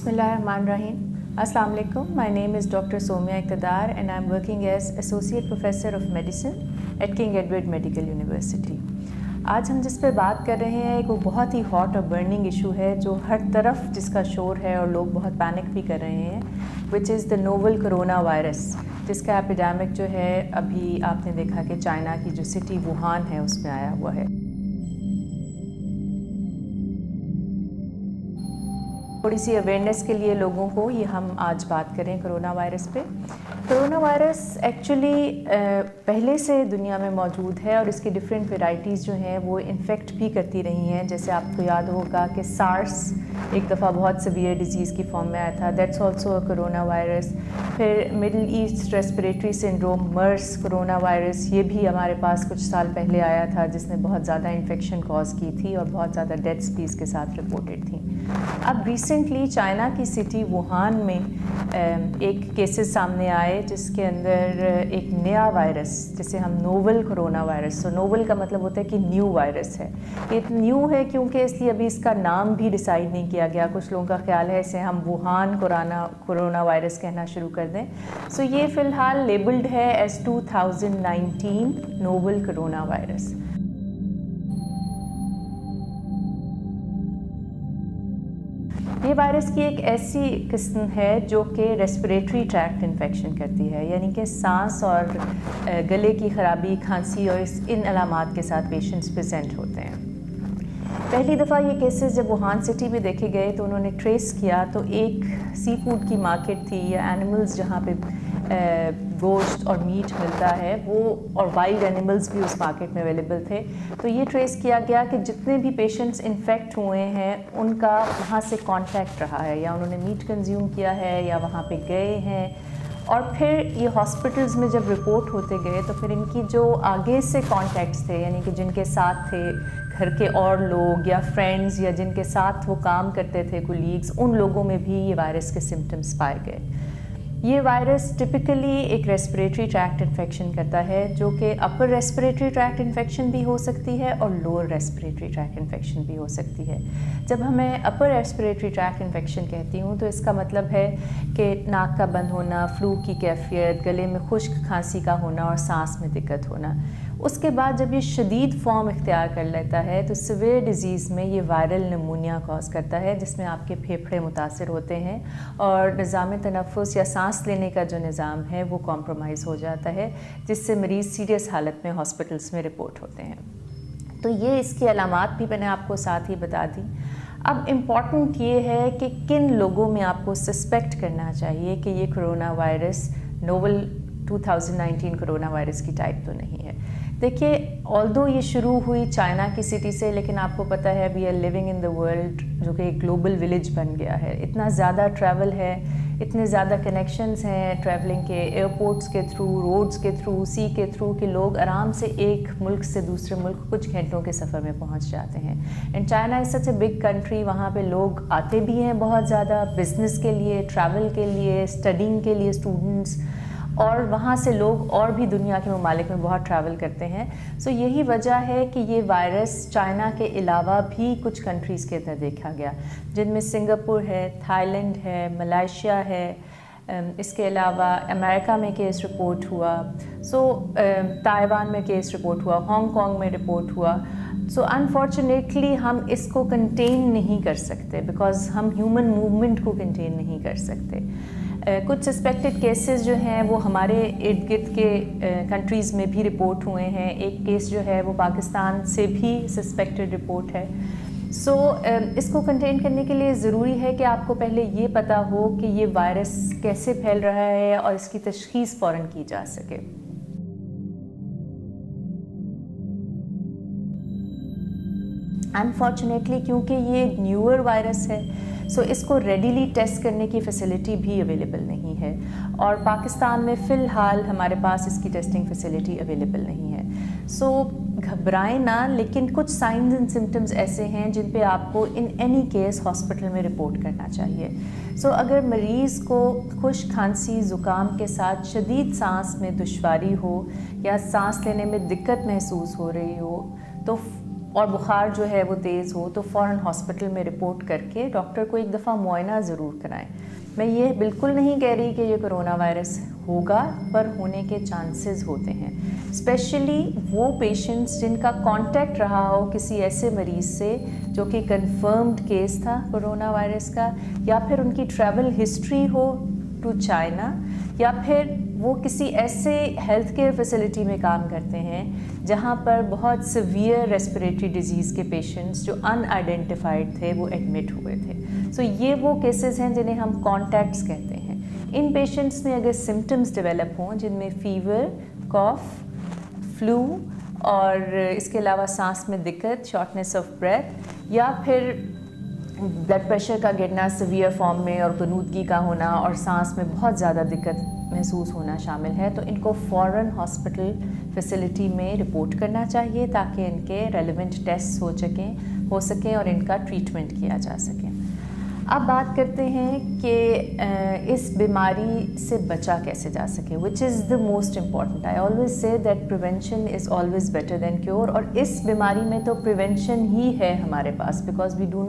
Bismillahirrahmanirrahim. Assalamu alaikum. My name is Dr. Somya Iqtidar and I'm working as Associate Professor of Medicine at King Edward Medical University. آج ہم جس پہ بات کر رہے ہیں ایک وہ بہت ہی ہاٹ اور برننگ ایشو ہے جو ہر طرف جس کا شور ہے اور لوگ بہت پینک بھی کر رہے ہیں which is the novel corona virus جس کا ایپیڈیمک جو ہے ابھی آپ نے دیکھا کہ چائنا کی جو سٹی ووہان ہے اس میں آیا ہوا ہے. تھوڑی سی اویئرنیس کے لیے لوگوں کو یہ ہم آج بات کریں کرونا وائرس پہ. کرونا وائرس ایکچولی پہلے سے دنیا میں موجود ہے اور اس کی ڈفرینٹ ویرائٹیز جو ہیں وہ انفیکٹ بھی کرتی رہی ہیں. جیسے آپ کو یاد ہوگا کہ سارس ایک دفعہ بہت سیویئر ڈیزیز کی فارم میں آیا تھا, that's also a coronavirus. پھر Middle East respiratory syndrome MERS coronavirus, یہ بھی ہمارے پاس کچھ سال پہلے آیا تھا جس نے بہت زیادہ انفیکشن کاز کی تھی اور بہت زیادہ ڈیتھس بھی اس کے ساتھ رپورٹڈ تھیں. اب ریسنٹلی چائنا کی سٹی ووہان میں ایک کیسز سامنے آئے جس کے اندر ایک نیا وائرس جسے ہم نوول کرونا وائرس, تو نوول کا مطلب ہوتا ہے کہ نیو وائرس ہے. یہ نیو ہے کیونکہ اس لیے ابھی اس کا نام بھی ڈیسائیڈ نہیں کیا گیا. کچھ لوگوں کا خیال ہے اسے ہم ووہان کرونا وائرس کہنا شروع کر دیں. سو یہ فی الحال لیبلڈ ہے ایز 2019 نوول کرونا وائرس. یہ وائرس کی ایک ایسی قسم ہے جو کہ ریسپریٹری ٹریکٹ انفیکشن کرتی ہے, یعنی کہ سانس اور گلے کی خرابی, کھانسی اور ان علامات کے ساتھ پیشنٹس پریزنٹ ہوتے ہیں. پہلی دفعہ یہ کیسز جب ووہان سٹی میں دیکھے گئے تو انہوں نے ٹریس کیا تو ایک سی فوڈ کی مارکیٹ تھی یا اینیملز جہاں پہ گوشت اور میٹ ملتا ہے وہ, اور وائلڈ اینیملز بھی اس مارکیٹ میں اویلیبل تھے. تو یہ ٹریس کیا گیا کہ جتنے بھی پیشنٹس انفیکٹ ہوئے ہیں ان کا وہاں سے کانٹیکٹ رہا ہے, یا انہوں نے میٹ کنزیوم کیا ہے یا وہاں پہ گئے ہیں. اور پھر یہ ہاسپٹلز میں جب رپورٹ ہوتے گئے تو پھر ان کی جو آگے سے کانٹیکٹس تھے, یعنی کہ جن کے ساتھ تھے گھر کے اور لوگ یا فرینڈز یا جن کے ساتھ وہ کام کرتے تھے کولیگز, ان لوگوں میں بھی یہ وائرس کے سمٹمز پائے گئے. یہ وائرس ٹپکلی ایک ریسپریٹری ٹریکٹ انفیکشن کرتا ہے جو کہ اپر ریسپریٹری ٹریکٹ انفیکشن بھی ہو سکتی ہے اور لوور ریسپریٹری ٹریکٹ انفیکشن بھی ہو سکتی ہے. جب ہمیں اپر ریسپریٹری ٹریکٹ انفیکشن کہتی ہوں تو اس کا مطلب ہے کہ ناک کا بند ہونا, فلو کی کیفیت, گلے میں خشک کھانسی کا ہونا اور سانس میں دقت ہونا. اس کے بعد جب یہ شدید فارم اختیار کر لیتا ہے تو سیویئر ڈیزیز میں یہ وائرل نمونیا کاز کرتا ہے جس میں آپ کے پھیپھڑے متاثر ہوتے ہیں اور نظام تنفس یا سانس لینے کا جو نظام ہے وہ کمپرومائز ہو جاتا ہے, جس سے مریض سیریس حالت میں ہاسپٹلس میں رپورٹ ہوتے ہیں. تو یہ اس کی علامات بھی میں نے آپ کو ساتھ ہی بتا دی. اب امپورٹنٹ یہ ہے کہ کن لوگوں میں آپ کو سسپیکٹ کرنا چاہیے کہ یہ corona virus novel 2019 corona virus کی ٹائپ تو نہیں ہے. دیکھیے, آلدو یہ شروع ہوئی چائنا کی سٹی سے, لیکن آپ کو پتہ ہے we are living in the world جو کہ ایک گلوبل ولیج بن گیا ہے. اتنا زیادہ ٹریول ہے, اتنے زیادہ کنیکشنز ہیں ٹریولنگ کے, ایئرپورٹس کے تھرو, روڈز کے تھرو, سی کے تھرو, کہ لوگ آرام سے ایک ملک سے دوسرے ملک کچھ گھنٹوں کے سفر میں پہنچ جاتے ہیں. And China is such a big country, وہاں پہ لوگ آتے بھی ہیں بہت زیادہ بزنس کے لیے, ٹریول کے لیے, اسٹڈینگ کے لیے اسٹوڈنٹس, اور وہاں سے لوگ اور بھی دنیا کے ممالک میں بہت ٹریول کرتے ہیں. سو یہی وجہ ہے کہ یہ وائرس چائنا کے علاوہ بھی کچھ کنٹریز کے اندر دیکھا گیا, جن میں سنگاپور ہے, تھائی لینڈ ہے, ملائیشیا ہے, اس کے علاوہ امریکہ میں کیس رپورٹ ہوا, تائیوان میں کیس رپورٹ ہوا, ہانگ کانگ میں رپورٹ ہوا. سو انفارچونیٹلی ہم اس کو کنٹین نہیں کر سکتے بیکاز ہم ہیومن موومنٹ کو کنٹین نہیں کر سکتے. کچھ سسپیکٹڈ کیسز جو ہیں وہ ہمارے ارد گرد کے کنٹریز میں بھی رپورٹ ہوئے ہیں. ایک کیس جو ہے وہ پاکستان سے بھی سسپیکٹڈ رپورٹ ہے. سو اس کو کنٹین کرنے کے لیے ضروری ہے کہ آپ کو پہلے یہ پتہ ہو کہ یہ وائرس کیسے پھیل رہا ہے اور اس کی تشخیص فوراً کی جا سکے. انفارچونیٹلی کیونکہ یہ ایک نیور وائرس ہے سو اس کو ریڈیلی ٹیسٹ کرنے کی فیسلٹی بھی اویلیبل نہیں ہے, اور پاکستان میں فی الحال ہمارے پاس اس کی ٹیسٹنگ فیسلٹی اویلیبل نہیں ہے. سو گھبرائیں نہ, لیکن کچھ سائنز اینڈ سمٹمز ایسے ہیں جن پہ آپ کو ان اینی کیس ہاسپٹل میں رپورٹ کرنا چاہیے. سو اگر مریض کو خشک کھانسی زکام کے ساتھ شدید سانس میں دشواری ہو یا سانس لینے میں دقت محسوس ہو رہی ہو تو اور بخار جو ہے وہ تیز ہو تو فوراً ہاسپٹل میں رپورٹ کر کے ڈاکٹر کو ایک دفعہ معائنہ ضرور کرائیں. میں یہ بالکل نہیں کہہ رہی کہ یہ کرونا وائرس ہوگا، پر ہونے کے چانسز ہوتے ہیں، اسپیشلی وہ پیشنٹس جن کا کانٹیکٹ رہا ہو کسی ایسے مریض سے جو کہ کنفرمڈ کیس تھا کرونا وائرس کا، یا پھر ان کی ٹریول ہسٹری ہو ٹو چائنا، یا پھر وہ کسی ایسے ہیلتھ کیئر فیسلٹی میں کام کرتے ہیں جہاں پر بہت سیویئر ریسپریٹری ڈیزیز کے پیشنٹس جو ان آئیڈینٹیفائڈ تھے وہ ایڈمٹ ہوئے تھے. سو یہ وہ کیسز ہیں جنہیں ہم کانٹیکٹس کہتے ہیں. ان پیشنٹس میں اگر سمٹمز ڈیولپ ہوں جن میں فیور، کاف، فلو اور اس کے علاوہ سانس میں دقت، شارٹنیس آف بریتھ، یا پھر بلڈ پریشر کا گرنا سیویئر فارم میں اور غنودگی کا ہونا اور سانس میں بہت زیادہ دقت محسوس ہونا شامل ہے، تو ان کو فوراً ہاسپٹل فیسلٹی میں رپورٹ کرنا چاہیے تاکہ ان کے ریلیونٹ ٹیسٹ ہو سکیں اور ان کا ٹریٹمنٹ کیا جا سکے. اب بات کرتے ہیں کہ اس بیماری سے بچا کیسے جا سکے، which is the most important. I always say that prevention is always better than cure, اور اس بیماری میں تو پریونشن ہی ہے ہمارے پاس، because we do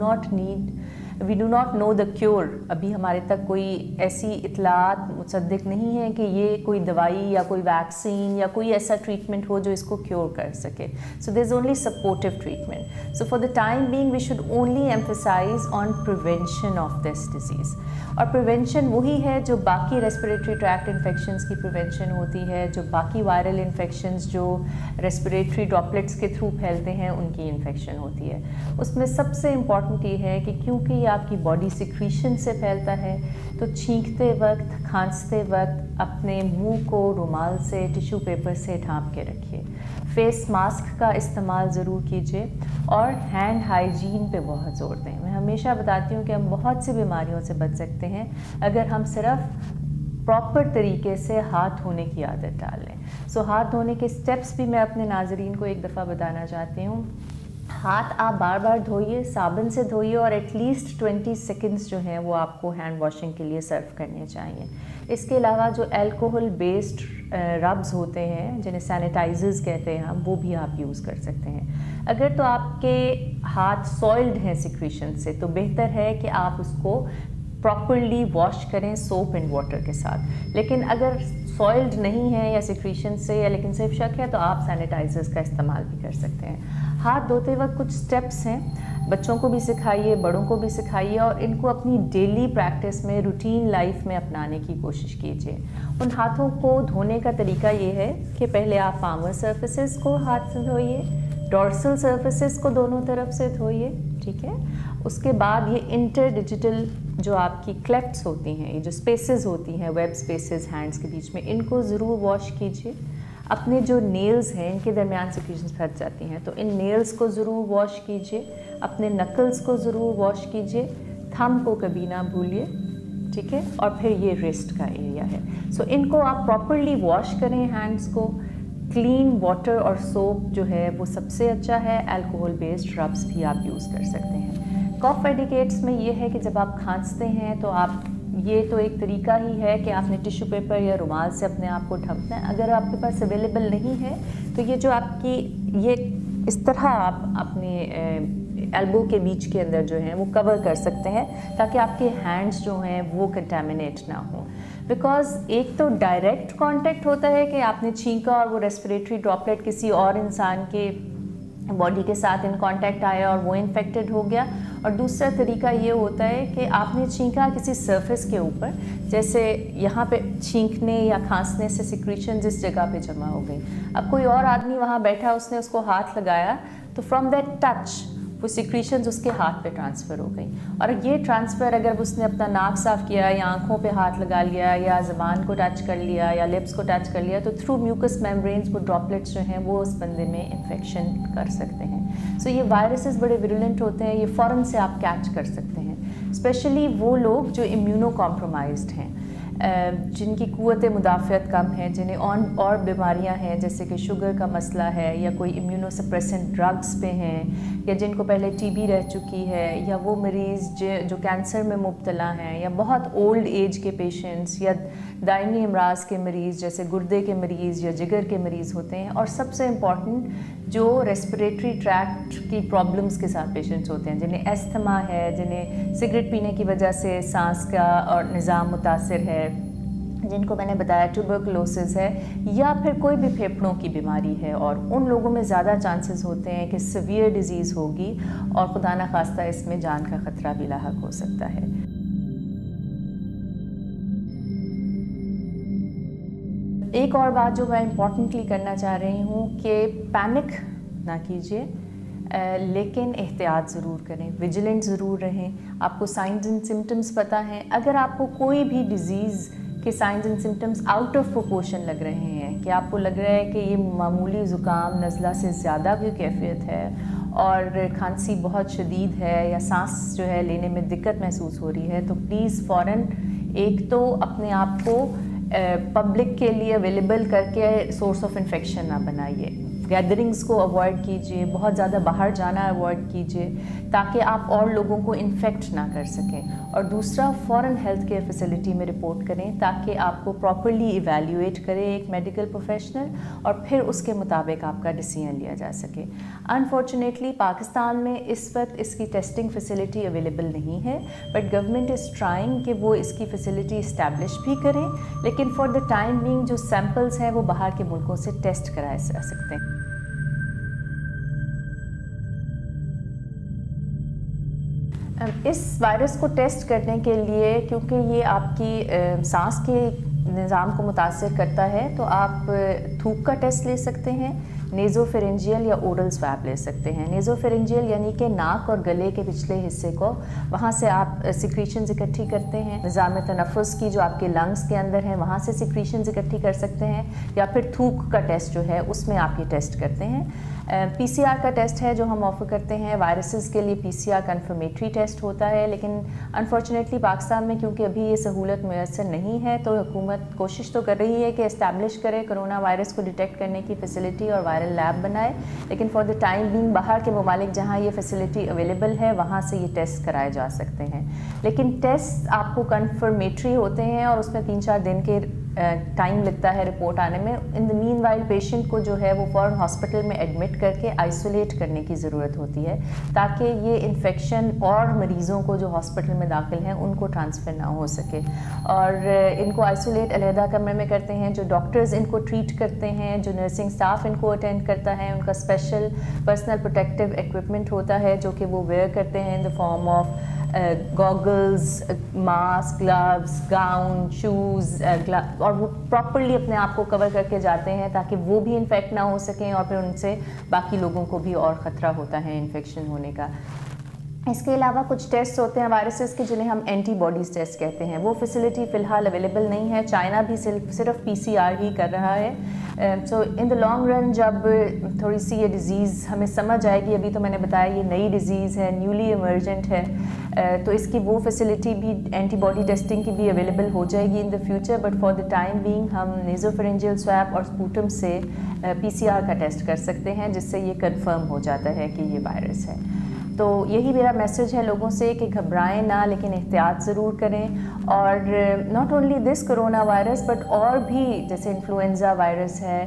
not know the cure. ابھی ہمارے تک کوئی ایسی اطلاعات مصدق نہیں ہیں کہ یہ کوئی دوائی یا کوئی ویکسین یا کوئی ایسا ٹریٹمنٹ ہو جو اس کو کیور کر سکے. So there is only supportive treatment. So for the time being we should only emphasize on prevention of this disease. اور پریونشن وہی ہے جو باقی ریسپریٹری ٹریکٹ انفیکشنز کی پریونشن ہوتی ہے، جو باقی وائرل انفیکشنز جو ریسپریٹری ڈراپلیٹس کے تھرو پھیلتے ہیں ان کی انفیکشن ہوتی ہے. اس میں سب سے امپورٹنٹ یہ ہے کہ کیونکہ یہ آپ کی باڈی سیکریشن سے پھیلتا ہے تو چھینکتے وقت، کھانستے وقت اپنے منہ کو رومال سے، ٹیشو پیپر سے ڈھانپ کے رکھیے. فیس ماسک کا استعمال ضرور کیجیے اور ہینڈ ہائیجین پہ بہت زور دیں. میں ہمیشہ بتاتی ہوں کہ ہم بہت سی بیماریوں سے بچ سکتے ہیں اگر ہم صرف پراپر طریقے سے ہاتھ دھونے کی عادت ڈال لیں. سو ہاتھ دھونے کے اسٹیپس بھی میں اپنے ناظرین کو ایک دفعہ بتانا چاہتی ہوں. ہاتھ آپ بار بار دھوئیے، صابن سے دھوئیے، اور ایٹ لیسٹ 20 سیکنڈس جو ہیں وہ آپ کو ہینڈ واشنگ کے لیے سرو کرنے چاہیے. اس کے علاوہ جو الکوہل بیسڈ ربز ہوتے ہیں جنہیں سینیٹائزرز کہتے ہیں ہم، وہ بھی آپ یوز کر سکتے ہیں. اگر تو آپ کے ہاتھ سوئلڈ ہیں سیکریشن سے تو بہتر ہے کہ آپ اس کو پراپرلی واش کریں سوپ اینڈ واٹر کے ساتھ. لیکن اگر سوئلڈ نہیں ہے یا سیکریشن سے یا لیکن صرف شک ہے تو آپ سینیٹائزرز کا استعمال بھی کر سکتے ہیں. ہاتھ دھوتے وقت کچھ سٹیپس ہیں، بچوں کو بھی سکھائیے، بڑوں کو بھی سکھائیے، اور ان کو اپنی ڈیلی پریکٹس میں، روٹین لائف میں اپنانے کی کوشش کیجیے. ان ہاتھوں کو دھونے کا طریقہ یہ ہے کہ پہلے آپ پامر سرفیسز کو ہاتھ سے دھوئیے، ڈورسل سرفیسز کو دونوں طرف سے دھوئیے، ٹھیک ہے. اس کے بعد یہ انٹر ڈیجیٹل جو آپ کی کلیفٹس ہوتی ہیں، یہ جو اسپیسز ہوتی ہیں، ویب اسپیسز ہینڈس کے بیچ میں، ان کو ضرور واش کیجیے. اپنے جو نیلز ہیں ان کے درمیان سیکریشنز پھنس جاتی ہیں تو ان نیلز کو ضرور واش کیجیے. اپنے نکلز کو ضرور واش کیجیے. تھم کو کبھی نہ بھولیے، ٹھیک ہے. اور پھر یہ ریسٹ کا ایریا ہے. سو ان کو آپ پراپرلی واش کریں ہینڈس کو. کلین واٹر اور سوپ جو ہے وہ سب سے اچھا ہے. الکوہل بیسڈ ربس بھی آپ یوز کر سکتے ہیں. کاف ایڈیکیٹس میں یہ ہے کہ جب آپ کھانستے ہیں تو آپ، یہ تو ایک طریقہ ہی ہے کہ آپ نے ٹیشو پیپر یا رومال سے اپنے آپ کو ڈھکنا ہے. اگر آپ کے پاس اویلیبل نہیں ہے تو یہ جو آپ کی یہ اس طرح آپ اپنے ایلبو کے بیچ کے اندر جو ہیں وہ کور کر سکتے ہیں تاکہ آپ کے ہینڈس جو ہیں وہ کنٹامنیٹ نہ ہوں. بیکاز ایک تو ڈائریکٹ کانٹیکٹ ہوتا ہے کہ آپ نے چھینکا اور وہ ریسپریٹری ڈراپلیٹ کسی اور انسان کے باڈی کے ساتھ ان کانٹیکٹ آیا اور وہ انفیکٹڈ ہو گیا. اور دوسرا طریقہ یہ ہوتا ہے کہ آپ نے چھینکا کسی سرفیس کے اوپر، جیسے یہاں پہ چھینکنے یا کھانسنے سے سیکریشن جس جگہ پہ جمع ہو گئی، اب کوئی اور آدمی وہاں بیٹھا، اس نے اس کو ہاتھ لگایا تو فرام دیٹ ٹچ وہ سیکریشنز اس کے ہاتھ پہ ٹرانسفر ہو گئی. اور یہ ٹرانسفر اگر اس نے اپنا ناک صاف کیا یا آنکھوں پہ ہاتھ لگا لیا یا زبان کو ٹچ کر لیا یا لپس کو ٹچ کر لیا تو تھرو میوکس میمبرینز وہ ڈراپلیٹس جو ہیں وہ اس بندے میں انفیکشن کر سکتے ہیں. سو یہ وائرسز بڑے ویرولنٹ ہوتے ہیں، یہ فوراً سے آپ کیچ کر سکتے ہیں، اسپیشلی وہ لوگ جو امیونو کمپرومائزڈ ہیں. جن کی قوت مدافعت کم ہے، جنہیں اور بیماریاں ہیں جیسے کہ شوگر کا مسئلہ ہے یا کوئی امیونو سپریسنٹ ڈرگس پہ ہیں، یا جن کو پہلے ٹی بی رہ چکی ہے، یا وہ مریض جو کینسر میں مبتلا ہیں، یا بہت اولڈ ایج کے پیشنٹس، یا دائمی امراض کے مریض جیسے گردے کے مریض یا جگر کے مریض ہوتے ہیں، اور سب سے امپورٹنٹ جو ریسپریٹری ٹریکٹ کی پرابلمس کے ساتھ پیشنٹس ہوتے ہیں، جنہیں ایستھما ہے، جنہیں سگریٹ پینے کی وجہ سے سانس کا اور نظام متاثر ہے، جن کو میں نے بتایا ٹیوبرکلوسس ہے، یا پھر کوئی بھی پھیپھڑوں کی بیماری ہے، اور ان لوگوں میں زیادہ چانسز ہوتے ہیں کہ سیویئر ڈیزیز ہوگی اور خدا نخواستہ اس میں جان کا خطرہ بھی لاحق ہو سکتا ہے۔ ایک اور بات جو میں امپورٹنٹلی کرنا چاہ رہی ہوں کہ پینک نہ کیجیے، لیکن احتیاط ضرور کریں، ویجیلنٹ ضرور رہیں۔ آپ کو سائنز اینڈ سمٹمز پتہ ہیں، اگر آپ کو کوئی بھی ڈیزیز کے signs and symptoms out of proportion لگ رہے ہیں، کہ آپ کو لگ رہا ہے کہ یہ معمولی زکام نزلہ سے زیادہ بھی کیفیت ہے اور کھانسی بہت شدید ہے، یا سانس جو ہے لینے میں دقت محسوس ہو رہی ہے، تو پلیز فوراً ایک تو اپنے آپ کو پبلک کے لیے اویلیبل کر کے سورس آف انفیکشن نہ بنائیے، گیدرنگس کو اوائڈ کیجیے، بہت زیادہ باہر جانا اوائڈ کیجیے تاکہ آپ اور لوگوں کو انفیکٹ نہ کر سکیں، اور دوسرا فوراً ہیلتھ کیئر فیسلٹی میں رپورٹ کریں تاکہ آپ کو پراپرلی ایویلیویٹ کرے ایک میڈیکل پروفیشنل، اور پھر اس کے مطابق آپ کا ڈیسیژن لیا جا سکے۔ انفارچونیٹلی پاکستان میں اس وقت اس کی ٹیسٹنگ فیسلٹی اویلیبل نہیں ہے، بٹ گورنمنٹ از ٹرائنگ کہ وہ اس کی فیسلٹی اسٹیبلش بھی کریں، لیکن فار دا ٹائم بینگ جو سیمپلز ہیں وہ باہر کے ملکوں سے ٹیسٹ کرائے جا سکتے ہیں۔ اس وائرس کو ٹیسٹ کرنے کے لیے، کیونکہ یہ آپ کی سانس کے نظام کو متاثر کرتا ہے، تو آپ تھوک کا ٹیسٹ لے سکتے ہیں، نیزو فیرنجیل یا اورل سویب لے سکتے ہیں۔ نیزو فیرنجیل یعنی کہ ناک اور گلے کے پچھلے حصے کو، وہاں سے آپ سیکریشنز اکٹھی کرتے ہیں، نظام تنفس کی جو آپ کے لنگس کے اندر ہیں وہاں سے سیکریشنز اکٹھی کر سکتے ہیں، یا پھر تھوک کا ٹیسٹ جو ہے اس میں آپ یہ ٹیسٹ کرتے ہیں۔ پی سی آر کا ٹیسٹ ہے جو ہم آفر کرتے ہیں، وائرسز کے لیے پی سی آر کنفرمیٹری ٹیسٹ ہوتا ہے، لیکن انفارچونیٹلی پاکستان میں کیونکہ ابھی یہ سہولت میسر نہیں ہے، تو حکومت کوشش تو کر رہی ہے کہ اسٹیبلش کرے کرونا وائرس کو ڈیٹیکٹ کرنے کی فیسلٹی اور وائرل لیب بنائے، لیکن فار دا ٹائم بینگ باہر کے ممالک جہاں یہ فیسلٹی اویلیبل ہے وہاں سے یہ ٹیسٹ کرائے جا سکتے ہیں، لیکن ٹیسٹ آپ کو کنفرمیٹری ہوتے ہیں اور اس میں 3-4 دن کے ٹائم لگتا ہے رپورٹ آنے میں۔ ان دا مین وائل پیشنٹ کو جو ہے وہ فوراً ہاسپٹل میں ایڈمٹ کر کے آئسولیٹ کرنے کی ضرورت ہوتی ہے تاکہ یہ انفیکشن اور مریضوں کو جو ہاسپٹل میں داخل ہیں ان کو ٹرانسفر نہ ہو سکے، اور ان کو آئسولیٹ علیحدہ کمرے میں کرتے ہیں، جو ڈاکٹرز ان کو ٹریٹ کرتے ہیں، جو نرسنگ سٹاف ان کو اٹینڈ کرتا ہے، ان کا اسپیشل پرسنل پروٹیکٹیو ایکوپمنٹ ہوتا ہے جو کہ وہ ویئر کرتے ہیں in the form of goggles, mask, gloves, gown, shoes, اور وہ پراپرلی اپنے آپ کو کور کر کے جاتے ہیں تاکہ وہ بھی انفیکٹ نہ ہو سکیں، اور پھر ان سے باقی لوگوں کو بھی اور خطرہ ہوتا ہے انفیکشن ہونے کا۔ اس کے علاوہ کچھ ٹیسٹ ہوتے ہیں وائرسز کے جنہیں ہم اینٹی باڈیز ٹیسٹ کہتے ہیں، وہ فیسلٹی فی الحال اویلیبل نہیں ہے، چائنا بھی صرف پی سی آر ہی کر رہا ہے۔ سو ان دا لانگ رن جب تھوڑی سی یہ ڈیزیز ہمیں سمجھ آئے گی، ابھی تو میں نے بتایا یہ نئی ڈیزیز ہے، نیولی ایمرجنٹ ہے، تو اس کی وہ فیسلٹی بھی اینٹی باڈی ٹیسٹنگ کی بھی اویلیبل ہو جائے گی in the future, but for the time being ہم نیزوفیرنجیل سویب اور سپوٹم سے پی سی آر کا ٹیسٹ کر سکتے ہیں، جس سے یہ کنفرم ہو جاتا ہے کہ یہ وائرس ہے۔ تو یہی میرا میسج ہے لوگوں سے کہ گھبرائیں نہ، لیکن احتیاط ضرور کریں، اور not only this corona virus but اور بھی جیسے انفلوئنزا وائرس ہے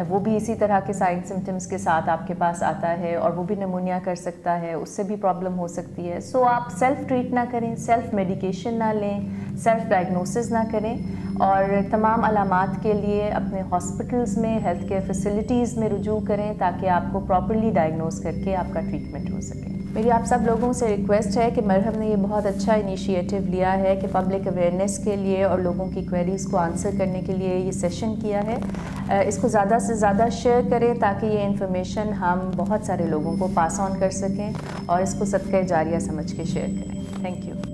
وہ بھی اسی طرح کے سائن سمٹمز کے ساتھ آپ کے پاس آتا ہے، اور وہ بھی نمونیا کر سکتا ہے، اس سے بھی پرابلم ہو سکتی ہے۔ سو آپ سیلف ٹریٹ نہ کریں، سیلف میڈیکیشن نہ لیں، سیلف ڈائگنوسس نہ کریں، اور تمام علامات کے لیے اپنے ہاسپٹلز میں، ہیلتھ کیئر فیسلٹیز میں رجوع کریں تاکہ آپ کو پراپرلی ڈائگنوز کر کے آپ کا ٹریٹمنٹ ہو سکے۔ میری آپ سب لوگوں سے ریکویسٹ ہے کہ مرہم نے یہ بہت اچھا انیشیٹو لیا ہے کہ پبلک اویئرنیس کے لیے اور لوگوں کی کویریز کو آنسر کرنے کے لیے یہ سیشن کیا ہے، اس کو زیادہ سے زیادہ شیئر کریں تاکہ یہ انفارمیشن ہم بہت سارے لوگوں کو پاس آن کر سکیں، اور اس کو صدقہ جاریہ سمجھ کے شیئر کریں۔ Thank you.